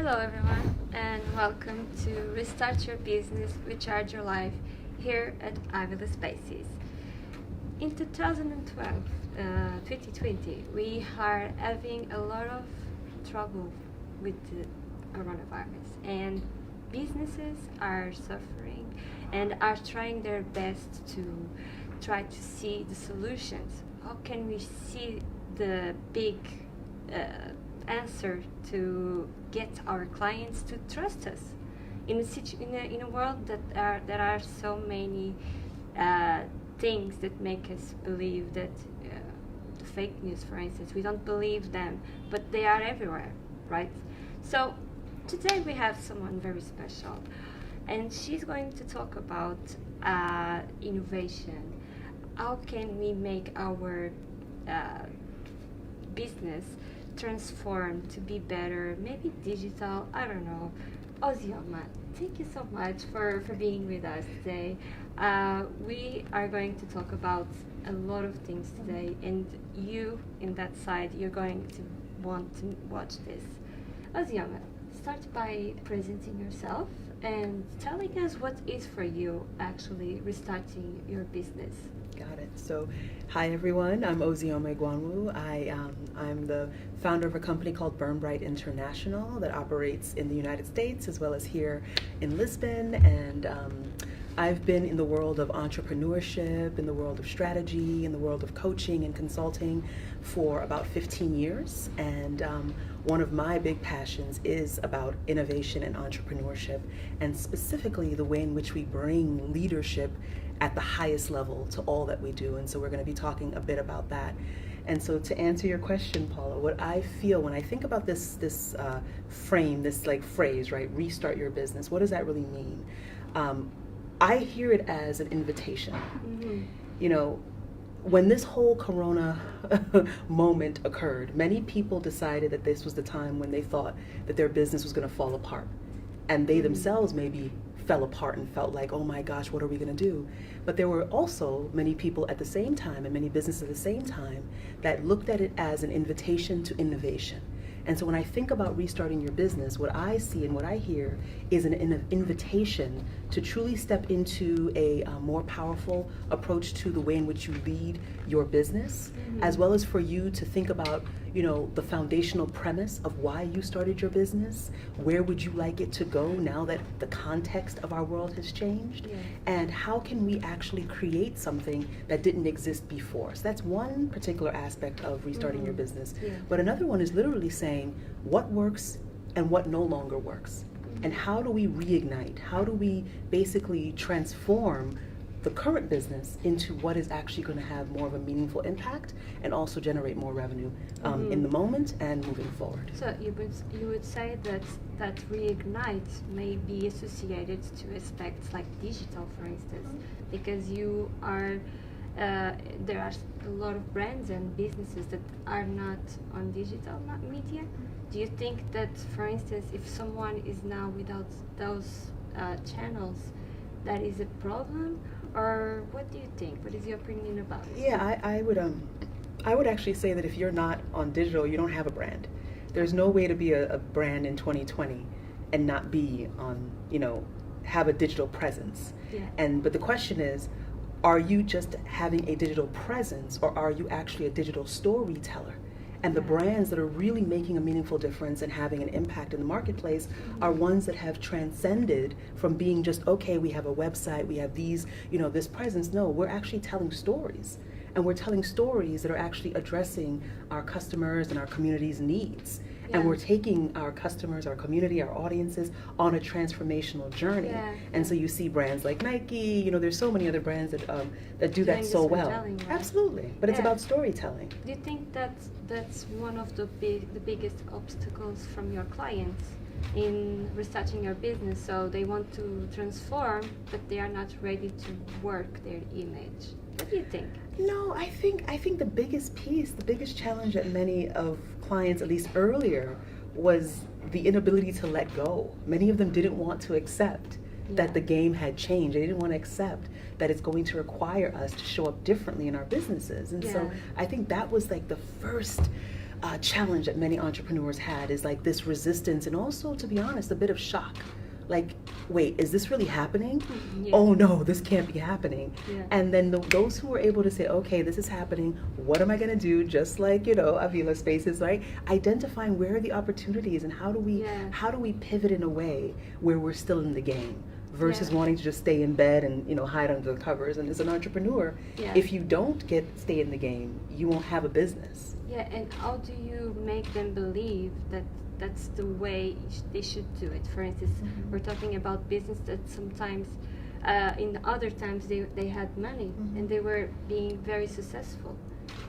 Hello everyone and welcome to Restart Your Business, Recharge Your Life here at Avila Spaces. In 2020, we are having a lot of trouble with the coronavirus and businesses are suffering and are trying their best to try to see the solutions. How can we see the big answer to get our clients to trust us in a world that there are so many things that make us believe that the fake news, for instance, we don't believe them, but they are everywhere, right? So today we have someone very special, and she's going to talk about innovation. How can we make our business transform to be better, maybe digital, I don't know. Ozioma, thank you so much for being with us today. We are going to talk about a lot of things today, and you in that side, you're going to want to watch this. Ozioma, start by presenting yourself and telling us what is for you actually restarting your business. Got it. So, hi everyone. I'm Ozioma Igwanwu. I'm the founder of a company called Burn Bright International that operates in the United States as well as here in Lisbon. And I've been in the world of entrepreneurship, in the world of strategy, in the world of coaching and consulting for about 15 years. And one of my big passions is about innovation and entrepreneurship, and specifically the way in which we bring leadership at the highest level to all that we do. And so we're going to be talking a bit about that. And so to answer your question, Paula, what I feel when I think about this frame, this like phrase, right, restart your business, what does that really mean? I hear it as an invitation. Mm-hmm. You know, when this whole corona moment occurred, many people decided that this was the time when they thought that their business was going to fall apart. And they themselves maybe fell apart and felt like, oh my gosh, what are we going to do? But there were also many people at the same time and many businesses at the same time that looked at it as an invitation to innovation. And so when I think about restarting your business, what I see and what I hear is an invitation to truly step into a more powerful approach to the way in which you lead your business, as well as for you to think about, you know, the foundational premise of why you started your business. Where would you like it to go now that the context of our world has changed? Yeah. And how can we actually create something that didn't exist before? So that's one particular aspect of restarting your business. Yeah. But another one is literally saying what works and what no longer works. And how do we reignite? How do we basically transform the current business into what is actually going to have more of a meaningful impact and also generate more revenue in the moment and moving forward? So you would say that reignite may be associated to aspects like digital, for instance, because you are there are a lot of brands and businesses that are not on digital media. Do you think that, for instance, if someone is now without those channels, that is a problem? Or what do you think? What is your opinion about it? Yeah, I would actually say that if you're not on digital, you don't have a brand. There's no way to be a brand in 2020 and not be on, you know, have a digital presence. Yeah. But the question is, are you just having a digital presence, or are you actually a digital storyteller? And the brands that are really making a meaningful difference and having an impact in the marketplace are ones that have transcended from being just, okay, we have a website, we have these, you know, this presence. No, we're actually telling stories. And we're telling stories that are actually addressing our customers and our community's needs. Yeah. And we're taking our customers, our community, our audiences on a transformational journey. Yeah. And so you see brands like Nike, you know, there's so many other brands that do that so well. Right? Absolutely. But it's about storytelling. Do you think that's one of the biggest obstacles from your clients in restarting your business? So they want to transform, but they are not ready to work their image. What do you think? No, I think the biggest piece, the biggest challenge that many of clients, at least earlier, was the inability to let go. Many of them didn't want to accept that the game had changed. They didn't want to accept that it's going to require us to show up differently in our businesses. And so I think that was like the first challenge that many entrepreneurs had is like this resistance and also, to be honest, a bit of shock. Like, wait, is this really happening? Yeah. Oh no, this can't be happening. Yeah. And then those who were able to say, okay, this is happening, what am I going to do? Just like, Avila Spaces, right? Identifying where are the opportunities and how do we pivot in a way where we're still in the game versus wanting to just stay in bed and, hide under the covers. And as an entrepreneur, if you don't stay in the game, you won't have a business. Yeah, and how do you make them believe that that's the way they should do it? For instance, we're talking about business that sometimes, in other times, they had money and they were being very successful.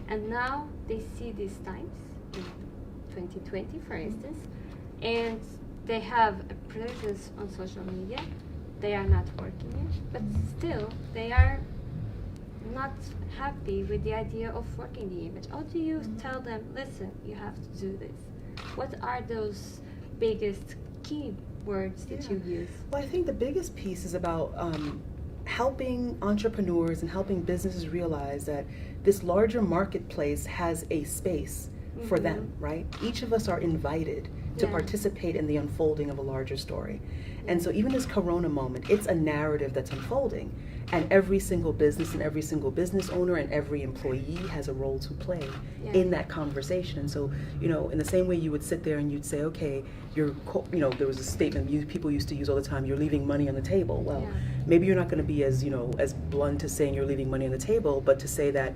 And now they see these times, in 2020, for instance, and they have a presence on social media. They are not working yet, but still, they are not happy with the idea of working the image. How do you tell them, listen, you have to do this? What are those biggest key words that you use? Well, I think the biggest piece is about helping entrepreneurs and helping businesses realize that this larger marketplace has a space for them, right? Each of us are invited to participate in the unfolding of a larger story. And so even this Corona moment, it's a narrative that's unfolding. And every single business and every single business owner and every employee has a role to play in that conversation. And so, in the same way you would sit there and you'd say, okay, there was a statement people used to use all the time, you're leaving money on the table. Well, maybe you're not going to be as blunt as saying you're leaving money on the table, but to say that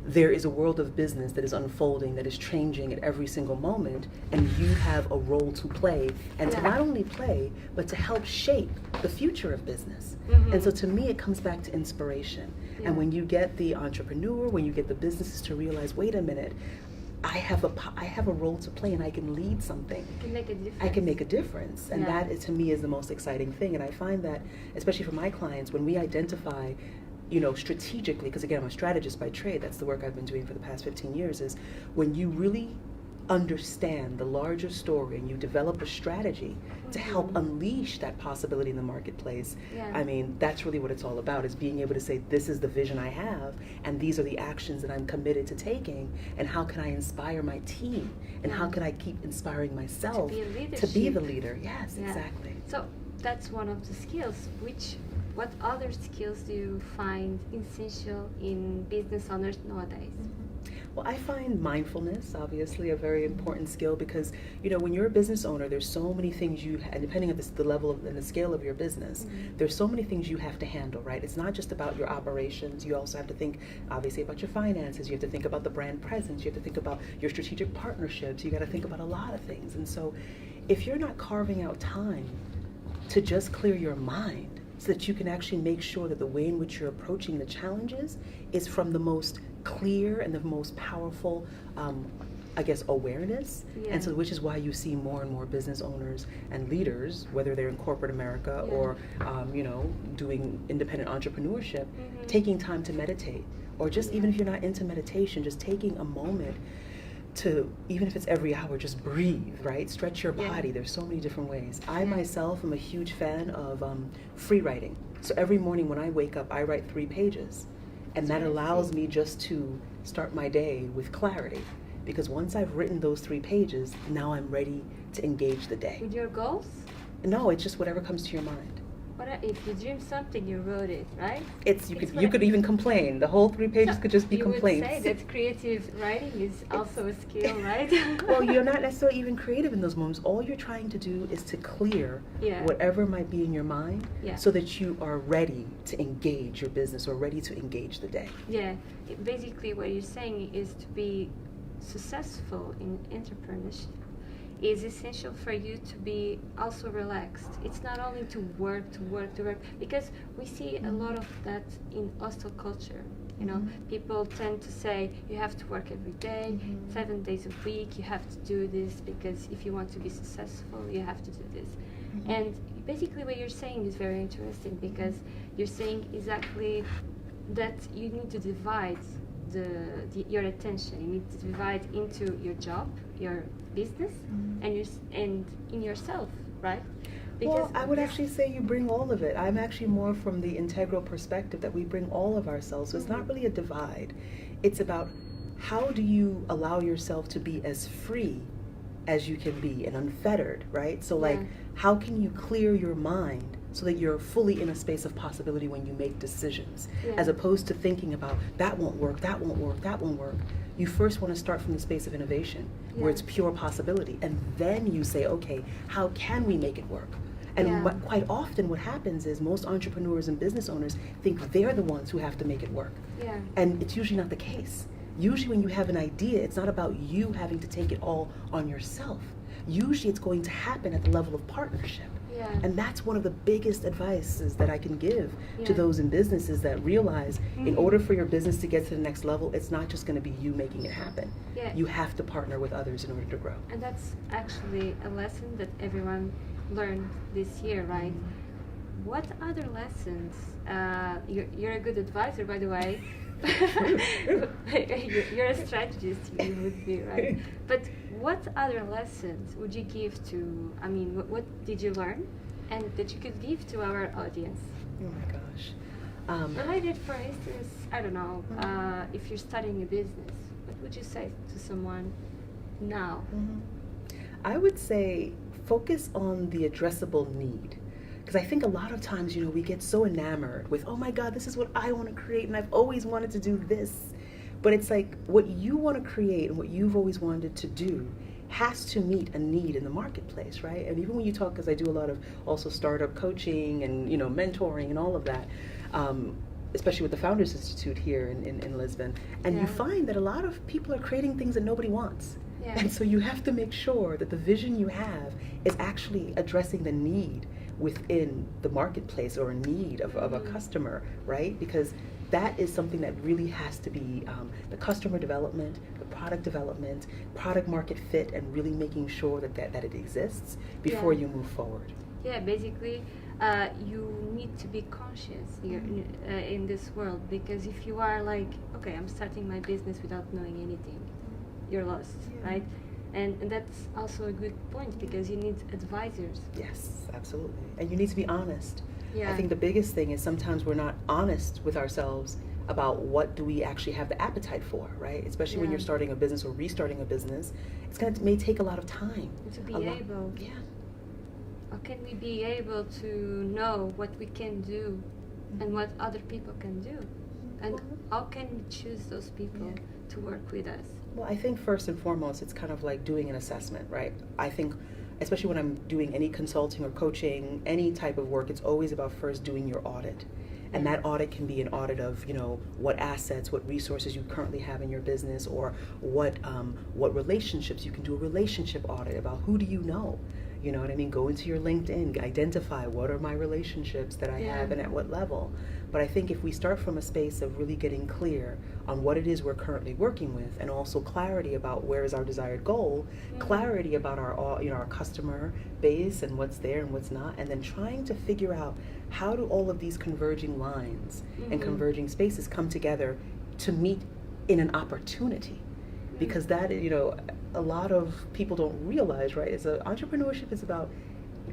there is a world of business that is unfolding, that is changing at every single moment, and you have a role to play, and to not only play, but to help shape the future of business. And so to me, it comes back to inspiration. And when you get the entrepreneur, when you get the businesses to realize, wait a minute, I have a role to play and I can lead something. You can make a difference. I can make a difference. And that, to me, is the most exciting thing. And I find that, especially for my clients, when we identify strategically, because again, I'm a strategist by trade, that's the work I've been doing for the past 15 years, is when you really understand the larger story and you develop a strategy to help unleash that possibility in the marketplace. I mean, that's really what it's all about, is being able to say, this is the vision I have, and these are the actions that I'm committed to taking, and how can I inspire my team, and how can I keep inspiring myself to be the leader. Yes, exactly. So that's one of the skills. What other skills do you find essential in business owners nowadays? Well, I find mindfulness, obviously, a very important skill, because, when you're a business owner, there's so many things and depending on the level and the scale of your business, there's so many things you have to handle, right? It's not just about your operations. You also have to think, obviously, about your finances. You have to think about the brand presence. You have to think about your strategic partnerships. You got to think about a lot of things. And so if you're not carving out time to just clear your mind, so that you can actually make sure that the way in which you're approaching the challenges is from the most clear and the most powerful, awareness. And so, which is why you see more and more business owners and leaders, whether they're in corporate America or, doing independent entrepreneurship, taking time to meditate, or just even if you're not into meditation, just taking a moment to, even if it's every hour, just breathe, right? Stretch your body. There's so many different ways. I myself am a huge fan of free writing. So every morning when I wake up, I write 3 pages. And that allows me just to start my day with clarity. Because once I've written those 3 pages, now I'm ready to engage the day. With your goals? No, it's just whatever comes to your mind. What if you dream something, you wrote it, right? You could even complain. The whole 3 pages could just be complaints. You would say that creative writing is also a skill, right? Well, you're not necessarily even creative in those moments. All you're trying to do is to clear whatever might be in your mind, so that you are ready to engage your business or ready to engage the day. Yeah, basically what you're saying is to be successful in entrepreneurship is essential for you to be also relaxed. It's not only to work, because we see a lot of that in hostel culture. People tend to say you have to work every day, 7 days a week, you have to do this, because if you want to be successful, you have to do this. And basically what you're saying is very interesting, because you're saying exactly that you need to divide your attention. You need to divide into your job, your business, and in yourself, right? Well, I would actually say you bring all of it. I'm actually more from the integral perspective that we bring all of ourselves. So it's not really a divide. It's about how do you allow yourself to be as free as you can be and unfettered, right? So like, Yeah. how can you clear your mind so that you're fully in a space of possibility when you make decisions, Yeah. as opposed to thinking about that won't work, that won't work, that won't work. You first want to start from the space of innovation, where Yeah. it's pure possibility, and then you say, okay, how can we make it work? And Yeah. quite often what happens is most entrepreneurs and business owners think they're the ones who have to make it work. Yeah. And it's usually not the case. Usually when you have an idea, it's not about you having to take it all on yourself. Usually it's going to happen at the level of partnership. Yeah. And that's one of the biggest advices that I can give to Yeah. those in businesses that realize in Mhm. order for your business to get to the next level, it's not just going to be you making it happen. Yeah. You have to partner with others in order to grow. And that's actually a lesson that everyone learned this year, right? What other lessons? You're a good advisor, by the way. you're a strategist, you would be, right? But what other lessons would you give to, I mean, what did you learn and that you could give to our audience? Oh my gosh. Related, for instance, I don't know, if you're starting a business, what would you say to someone now? I would say focus on the addressable need. Because I think a lot of times, we get so enamored with, oh my God, this is what I want to create and I've always wanted to do this. But it's like what you want to create and what you've always wanted to do has to meet a need in the marketplace, right? And even when you talk, because I do a lot of also startup coaching and, mentoring and all of that, especially with the Founders Institute here in Lisbon, and Yeah. you find that a lot of people are creating things that nobody wants. Yeah. And so you have to make sure that the vision you have is actually addressing the need within the marketplace or a need of a customer, right? Because that is something that really has to be the customer development, the product development, product market fit, and really making sure that it exists before Yeah. you move forward. Yeah, basically, you need to be conscious in this world, because if you are like, okay, I'm starting my business without knowing anything, you're lost, Yeah. right? And that's also a good point, because you need advisors. Yes, absolutely. And you need to be honest. Yeah. I think the biggest thing is sometimes we're not honest with ourselves about what do we actually have the appetite for, right? Especially when Yeah. you're starting a business or restarting a business, may take a lot of time. To be A lot- able, Yeah. how can we be able to know what we can do and what other people can do? And how can we choose those people Yeah. to work with us? Well, I think first and foremost, it's kind of like doing an assessment, right? I think, especially when I'm doing any consulting or coaching, any type of work, it's always about first doing your audit. And Yeah. that audit can be an audit of, what assets, what resources you currently have in your business, or what relationships. You can do a relationship audit about who do you know. You know what I mean? Go into your LinkedIn, identify what are my relationships that I Yeah. have and at what level. But I think if we start from a space of really getting clear on what it is we're currently working with, and also clarity about where is our desired goal, clarity about our customer base and what's there and what's not, and then trying to figure out how do all of these converging lines and Mhm. converging spaces come together to meet in an opportunity. Because that, a lot of people don't realize, right? Entrepreneurship is about,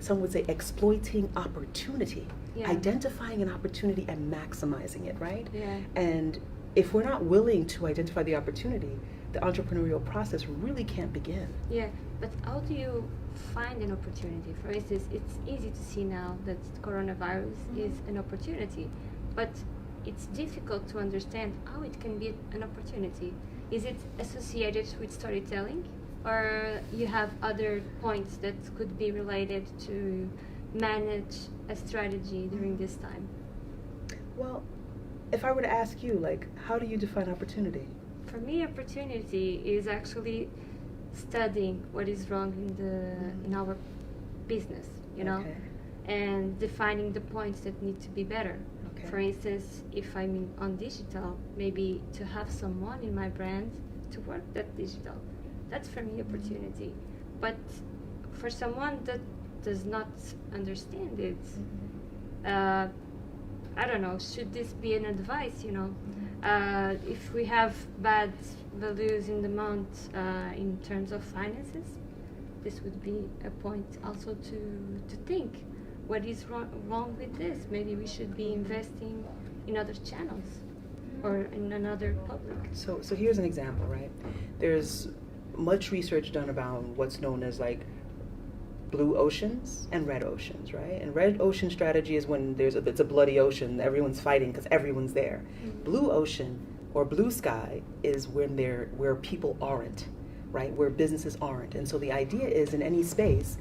some would say, exploiting opportunity, Yeah. identifying an opportunity and maximizing it, right? Yeah. And if we're not willing to identify the opportunity, the entrepreneurial process really can't begin. Yeah, but how do you find an opportunity? For instance, it's easy to see now that coronavirus is an opportunity, but it's difficult to understand how it can be an opportunity. Is it associated with storytelling, or you have other points that could be related to manage a strategy during this time? Well, if I were to ask you, how do you define opportunity? For me, opportunity is actually studying what is wrong in our business, Okay. and defining the points that need to be better. Okay. For instance, if I'm on digital, maybe to have someone in my brand to work that digital. That's for me opportunity. But for someone that does not understand it, I don't know, should this be an advice, if we have bad values in the month in terms of finances, this would be a point also to think, what is wrong with this? Maybe we should be investing in other channels. or in another public. So here's an example, right? There's much research done about what's known as like blue oceans and red oceans, right? And red ocean strategy is when it's a bloody ocean, everyone's fighting because everyone's there. Mm-hmm. Blue ocean or blue sky is where people aren't, right? Where businesses aren't. And so the idea is in any space,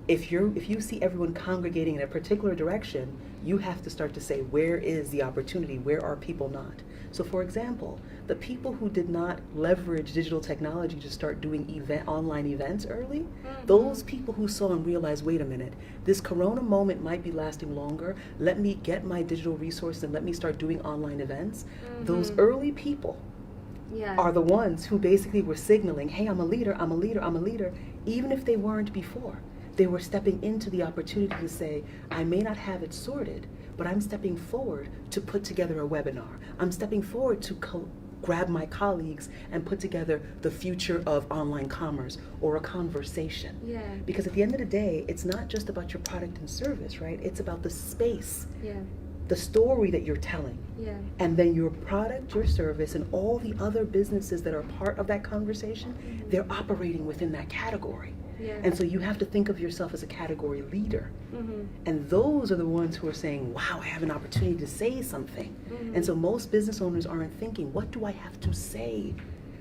if you see everyone congregating in a particular direction, you have to start to say, where is the opportunity? Where are people not? So for example, the people who did not leverage digital technology to start doing online events early, Mm-hmm. those people who saw and realized, wait a minute, this corona moment might be lasting longer, let me get my digital resources and let me start doing online events. Mm-hmm. Those early people Yeah. are the ones who basically were signaling, hey, I'm a leader, I'm a leader, I'm a leader, even if they weren't before. They were stepping into the opportunity to say, I may not have it sorted, but I'm stepping forward to put together a webinar. I'm stepping forward to grab my colleagues and put together the future of online commerce or a conversation. Yeah. Because at the end of the day, it's not just about your product and service, right? It's about the space, Yeah. the story that you're telling. Yeah. And then your product, your service, and all the other businesses that are part of that conversation, Mm-hmm. they're operating within that category. Yeah. And so you have to think of yourself as a category leader. Mm-hmm. And those are the ones who are saying, wow, I have an opportunity to say something. Mm-hmm. And so most business owners aren't thinking, what do I have to say?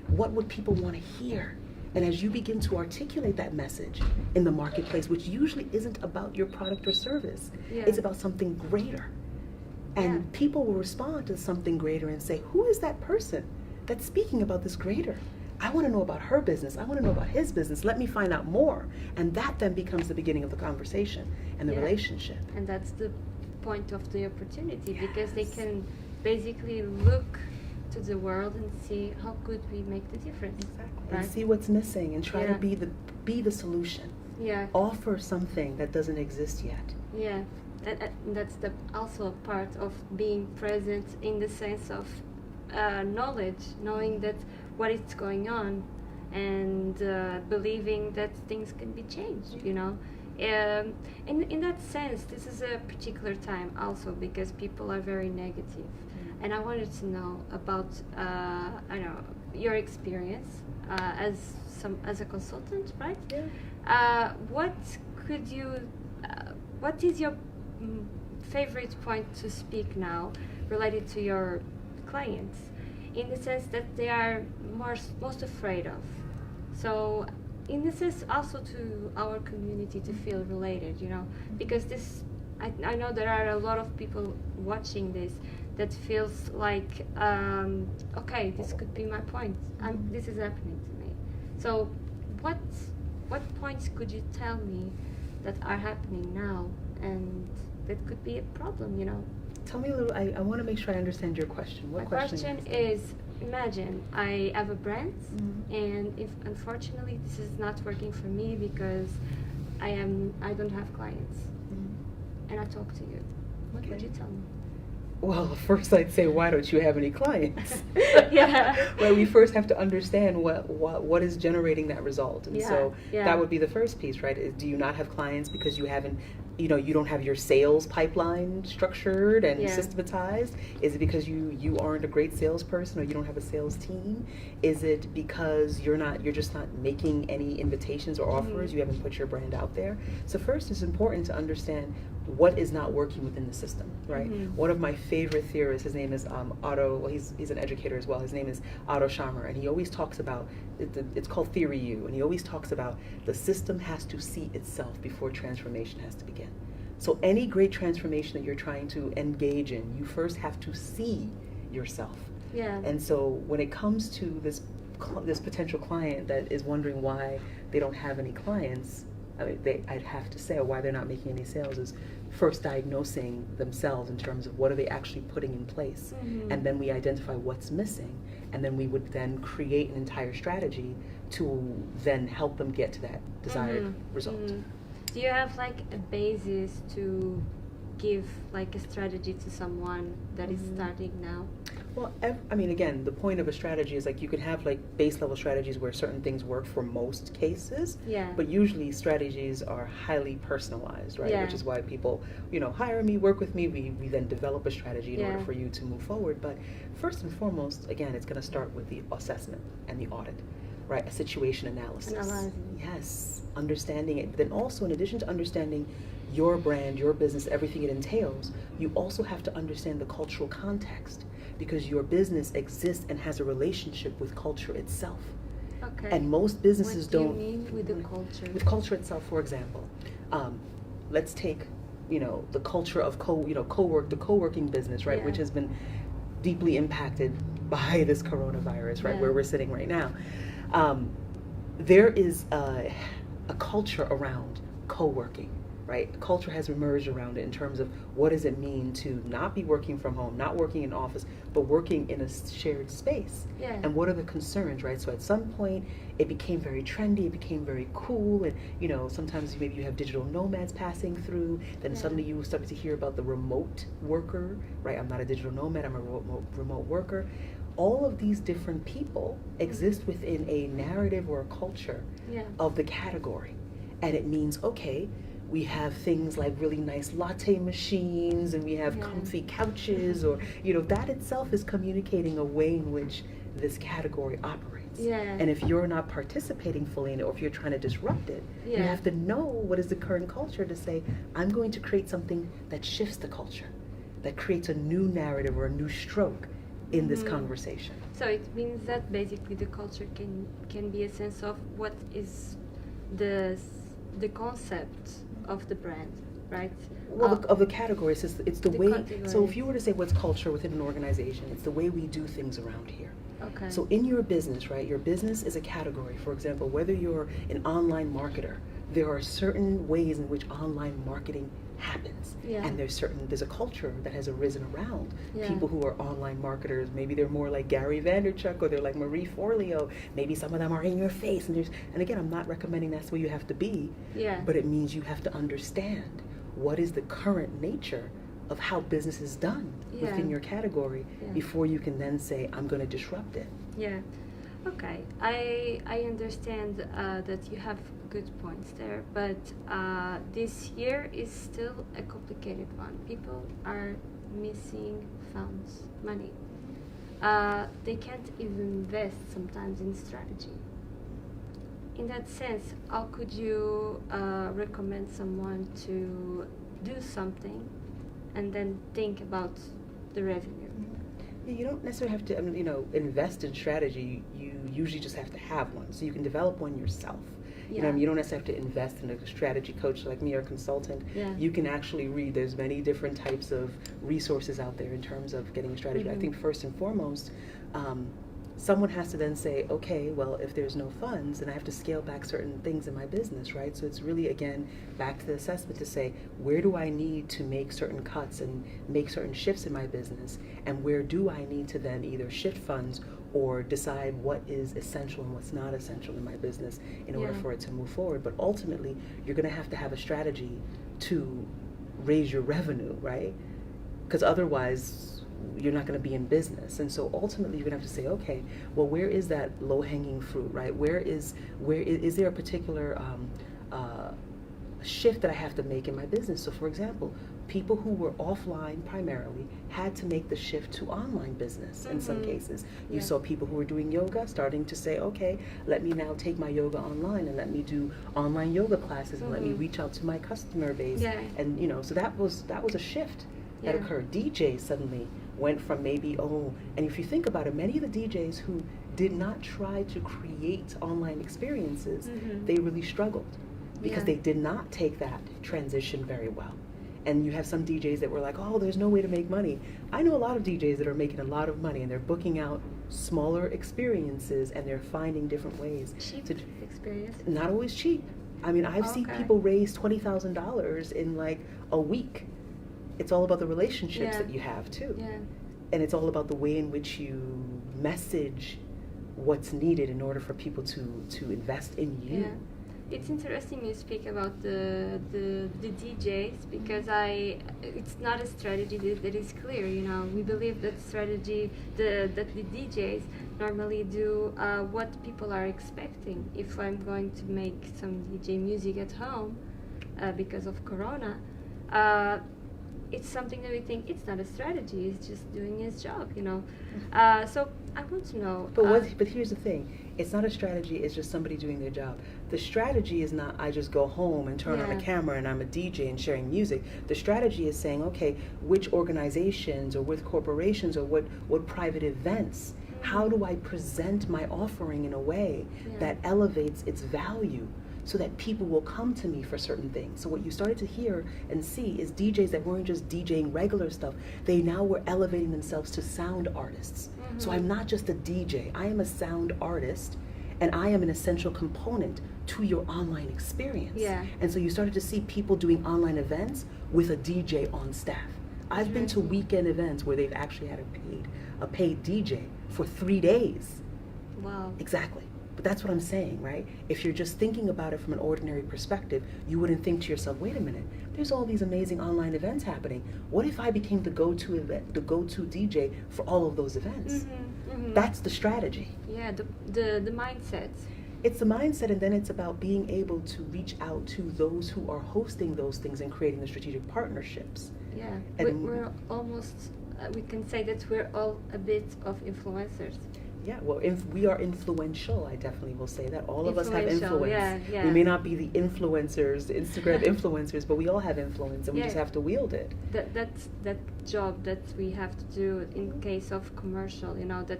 What would people want to hear? And as you begin to articulate that message in the marketplace, which usually isn't about your product or service, Yeah. it's about something greater. And Yeah. people will respond to something greater and say, who is that person that's speaking about this greater? I want to know about her business. I want to know about his business. Let me find out more. And that then becomes the beginning of the conversation and the Yeah. relationship. And that's the point of the opportunity, because they Yes. can basically look to the world and see how could we make the difference. And Right? see what's missing and try Yeah. to be the solution. Yeah. Offer something that doesn't exist yet. Yeah. And that's also a part of being present in the sense of knowledge, knowing that what is going on, and believing that things can be changed, you know. In that sense, this is a particular time also because people are very negative. And I wanted to know about your experience as a consultant, right? Yeah. What is your favorite point to speak now related to your clients, in the sense that they are most afraid of? So in the sense also to our community to feel related, you know, because I know there are a lot of people watching this that feels like, okay, this could be my point. This is happening to me. So what points could you tell me that are happening now and that could be a problem, you know? Tell me a little, I want to make sure I understand your question. What My question is, imagine I have a brand, Mhm. and if unfortunately this is not working for me because I don't have clients, and I talk to you, what would Okay. you tell me? Well, first I'd say, why don't you have any clients? Yeah. Well, we first have to understand what is generating that result. And so Yeah. that would be the first piece, right? Is, do you not have clients because you haven't, you don't have your sales pipeline structured and Yeah. systematized? Is it because you aren't a great salesperson or you don't have a sales team? Is it because you're just not making any invitations or offers? Mhm. You haven't put your brand out there? So first it's important to understand what is not working within the system, right? Mhm. One of my favorite theorists, his name is Otto, well, he's an educator as well, his name is Otto Scharmer, and he always talks about, it's called Theory U, and he always talks about the system has to see itself before transformation has to begin. So any great transformation that you're trying to engage in, you first have to see yourself. Yeah. And so when it comes to this potential client that is wondering why they don't have any clients, I'd have to say why they're not making any sales is first diagnosing themselves in terms of what are they actually putting in place. Mhm. And then we identify what's missing, and then we would then create an entire strategy to then help them get to that desired Mhm. result. Mhm. Do you have like a basis to give like a strategy to someone that is starting now? Well, I mean, again, the point of a strategy is like you can have like base level strategies where certain things work for most cases, Yeah. but usually strategies are highly personalized, right? Yeah. Which is why people, hire me, work with me, we then develop a strategy in order Yeah. for you to move forward. But first and foremost, again, it's going to start with the assessment and the audit, right? A situation analysis. Analyzing. Yes, understanding it. But then also, in addition to understanding your brand, your business, everything it entails, you also have to understand the cultural context, because your business exists and has a relationship with culture itself. Okay. And most businesses what do don't. you mean with the culture? With culture itself, for example, let's take, the culture of the co-working business, right, Yeah. which has been deeply impacted by this coronavirus, right, Yeah. where we're sitting right now. There is a culture around co-working, right? Culture has emerged around it in terms of what does it mean to not be working from home, not working in office, but working in a shared space. Yeah. And what are the concerns, right? So at some point, it became very trendy, it became very cool, and sometimes maybe you have digital nomads passing through, then Yeah. suddenly you start to hear about the remote worker, right? I'm not a digital nomad, I'm a remote worker. All of these different people exist within a narrative or a culture Yeah. of the category. And it means, okay, we have things like really nice latte machines, and we have Yeah. comfy couches, or that itself is communicating a way in which this category operates. Yeah. And if you're not participating fully in it, or if you're trying to disrupt it, you Yeah. have to know what is the current culture to say, I'm going to create something that shifts the culture, that creates a new narrative or a new stroke in this conversation. So it means that basically the culture can be a sense of what is the concept of the brand, right? Well, of the categories, it's the way. categories. So if you were to say what's culture within an organization, it's the way we do things around here. Okay. So in your business, right, your business is a category. For example, whether you're an online marketer, there are certain ways in which online marketing happens. Yeah. And there's a culture that has arisen around Yeah. people who are online marketers. Maybe they're more like Gary Vaynerchuk, or they're like Marie Forleo. Maybe some of them are in your face. And again, I'm not recommending that's where you have to be. Yeah. But it means you have to understand what is the current nature of how business is done within your category before you can then say, I'm going to disrupt it. Yeah. Okay. I understand that you have good points there, but this year is still a complicated one. People are missing funds, money. They can't even invest sometimes in strategy. In that sense, how could you recommend someone to do something and then think about the revenue? You don't necessarily have to, invest in strategy. You usually just have to have one, so you can develop one yourself. Yeah. You don't necessarily have to invest in a strategy coach like me or a consultant. Yeah. You can actually read. There's many different types of resources out there in terms of getting a strategy. I think first and foremost, someone has to then say, okay, well, if there's no funds, then I have to scale back certain things in my business, right? So it's really, again, back to the assessment to say, where do I need to make certain cuts and make certain shifts in my business? And where do I need to then either shift funds or decide what is essential and what's not essential in my business in order for it to move forward? But ultimately, you're going to have a strategy to raise your revenue, right? Because otherwise, you're not going to be in business. And so ultimately you're going to have to say, okay, well, where is that low-hanging fruit, right? Where is there a particular shift that I have to make in my business? So for example, people who were offline primarily had to make the shift to online business in some cases. You saw people who were doing yoga starting to say, okay, let me now take my yoga online and let me do online yoga classes and let me reach out to my customer base. Yeah. And so that was a shift that occurred. DJs suddenly went from and if you think about it, many of the DJs who did not try to create online experiences, they really struggled because they did not take that transition very well. And you have some DJs that were like, oh, there's no way to make money. I know a lot of DJs that are making a lot of money and they're booking out smaller experiences and they're finding different ways. Cheap experience? Not always cheap. I mean, I've seen people raise $20,000 in like a week. It's all about the relationships that you have too. Yeah. And it's all about the way in which you message what's needed in order for people to invest in you. It's interesting you speak about the DJs because it's not a strategy that is clear. You know, we believe that strategy that the DJs normally do what people are expecting. If I'm going to make some DJ music at home because of Corona, it's something that we think it's not a strategy. It's just doing his job. You know, so I want to know. But here's the thing. It's not a strategy, it's just somebody doing their job. The strategy is not I just go home and turn on a camera and I'm a DJ and sharing music. The strategy is saying, okay, which organizations or with corporations or what private events, how do I present my offering in a way that elevates its value so that people will come to me for certain things? So what you started to hear and see is DJs that weren't just DJing regular stuff, they now were elevating themselves to sound artists. So I'm not just a DJ, I am a sound artist, and I am an essential component to your online experience. And so you started to see people doing online events with a DJ on staff. I've been to weekend events where they've actually had a paid DJ for 3 days. Wow. Exactly. But that's what I'm saying, right? If you're just thinking about it from an ordinary perspective, you wouldn't think to yourself, wait a minute, there's all these amazing online events happening. What if I became the go-to event, the go-to DJ for all of those events? That's the strategy. Yeah, the mindset. It's the mindset, and then it's about being able to reach out to those who are hosting those things and creating the strategic partnerships. Yeah, and we're almost, we can say that we're all a bit of influencers. Yeah, well, we are influential. I definitely will say that. All of us have influence. Yeah. We may not be the influencers, the Instagram influencers, but we all have influence, and we just have to wield it. That's that job that we have to do in case of commercial. You know, the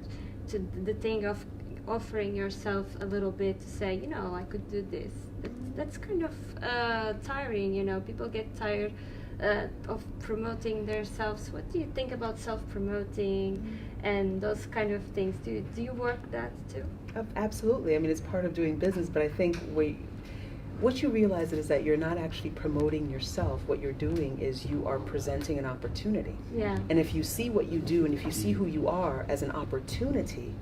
thing of offering yourself a little bit to say, you know, I could do this. That's kind of tiring. You know, people get tired of promoting themselves. What do you think about self-promoting and those kind of things? Do you work that too? Absolutely. I mean, it's part of doing business, but I think what you realize is that you're not actually promoting yourself. What you're doing is you are presenting an opportunity. Yeah. And if you see what you do and if you see who you are as an opportunity,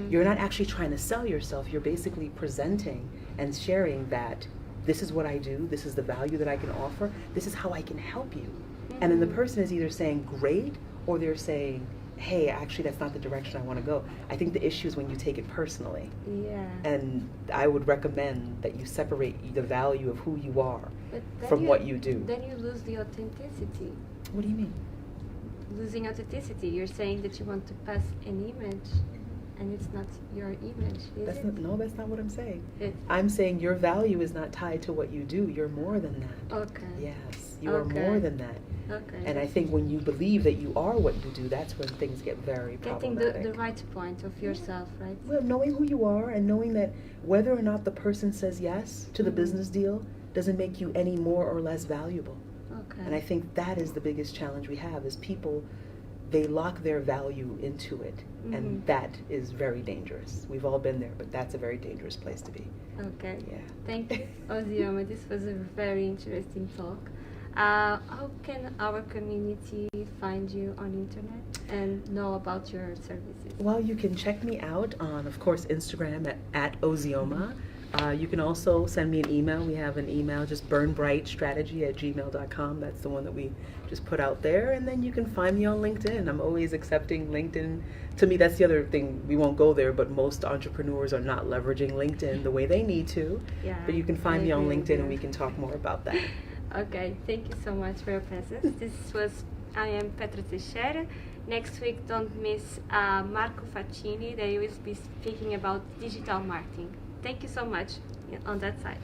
you're not actually trying to sell yourself. You're basically presenting and sharing that this is what I do, this is the value that I can offer, this is how I can help you. And then the person is either saying great or they're saying, hey, actually that's not the direction I want to go. I think the issue is when you take it personally. Yeah. And I would recommend that you separate the value of who you are from what you do. Then you lose the authenticity. What do you mean? Losing authenticity. You're saying that you want to pass an image, and it's not your image, is it? No, that's not what I'm saying. I'm saying your value is not tied to what you do. You're more than that. Okay. Yes, you are more than that. Okay. And I think when you believe that you are what you do, that's when things get very problematic. Getting the right point of yourself, right? Well, knowing who you are and knowing that whether or not the person says yes to the business deal doesn't make you any more or less valuable. Okay. And I think that is the biggest challenge we have is people, they lock their value into it. And that is very dangerous. We've all been there, but that's a very dangerous place to be. Okay. Yeah. Thank you, Ozioma. This was a very interesting talk. How can our community find you on internet and know about your services? Well, you can check me out on, of course, Instagram at Ozioma. You can also send me an email. We have an email, just burnbrightstrategy@gmail.com. That's the one that we just put out there. And then you can find me on LinkedIn. I'm always accepting LinkedIn. To me, that's the other thing. We won't go there, but most entrepreneurs are not leveraging LinkedIn the way they need to. Yeah, but you can find me on LinkedIn and we can talk more about that. Okay, thank you so much for your presence. I am Petra Teixeira. Next week, don't miss Marco Facchini. They will be speaking about digital marketing. Thank you so much on that side.